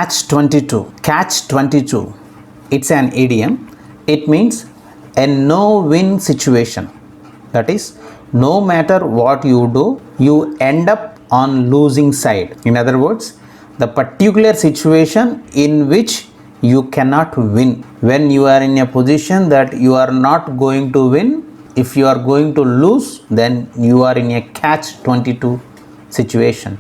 Catch 22. Catch 22. It's an idiom. It means a no-win situation. That is, no matter what you do, you end up on losing side. In other words, the particular situation in which you cannot win. When you are in a position that you are not going to win, if you are going to lose, then you are in a catch 22 situation.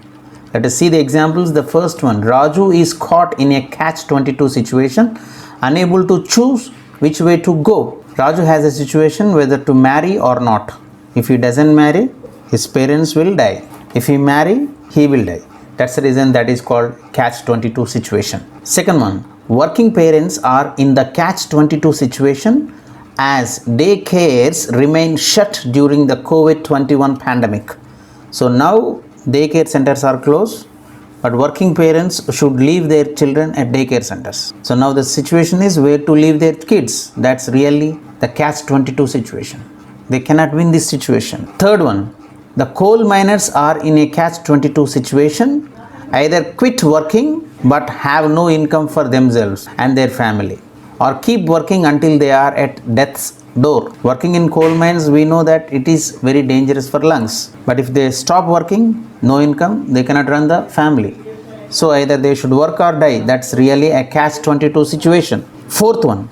Let us see the examples. The first one, Raju is caught in a catch 22 situation, unable to choose which way to go. Raju has a situation whether to marry or not. If he doesn't marry, his parents will die. If he marry, he will die. That's the reason that is called catch 22 situation. Second one, working parents are in the catch 22 situation as daycares remain shut during the COVID-21 pandemic. So now daycare centers are closed, but working parents should leave their children at daycare centers. So now the situation is where to leave their kids. That's really the catch 22 situation. They cannot win this situation. Third one, the coal miners are in a catch 22 situation. Either quit working but have no income for themselves and their family, or keep working until they are at death's door. Working in coal mines, we know that it is very dangerous for lungs. But if they stop working, no income, they cannot run the family. So either they should work or die. That's really a catch 22 situation. Fourth one,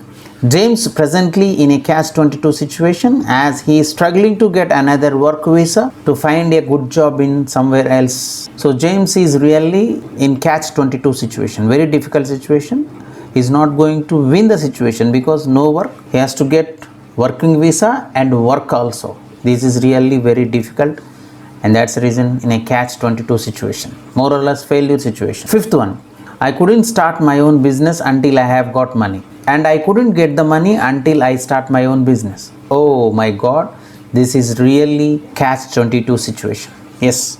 James presently in a catch 22 situation as he is struggling to get another work visa to find a good job in somewhere else. So James is really in catch 22 situation, very difficult situation. He is not going to win the situation because no work. He has to get working visa and work also. This is really very difficult, and that's the reason in a catch 22 situation, more or less failure situation. Fifth one, I couldn't start my own business until I have got money, and I couldn't get the money until I start my own business. Oh my God, this is really catch 22 situation. Yes,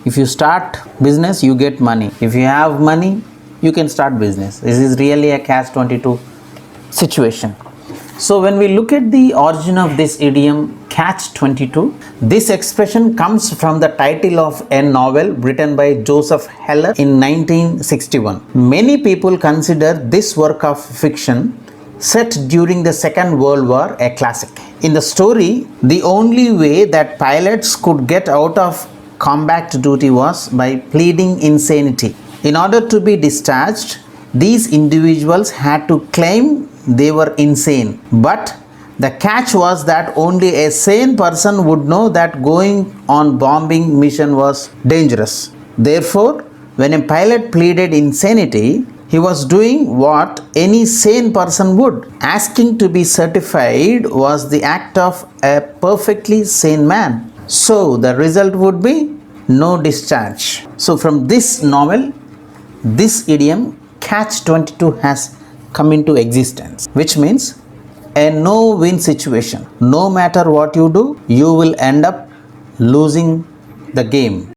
if you start business, you get money. If you have money, you can start business. This is really a catch 22 situation. So when we look at the origin of this idiom catch 22, this expression comes from the title of a novel written by Joseph Heller in 1961. Many people consider this work of fiction set during the Second World War a classic. In the story, the only way that pilots could get out of combat duty was by pleading insanity. In order to be discharged, these individuals had to claim they were insane. But the catch was that only a sane person would know that going on bombing mission was dangerous. Therefore, when a pilot pleaded insanity, he was doing what any sane person would. Asking to be certified was the act of a perfectly sane man. So the result would be no discharge. So from this novel, this idiom catch 22 has come into existence, which means a no-win situation. No matter what you do, you will end up losing the game.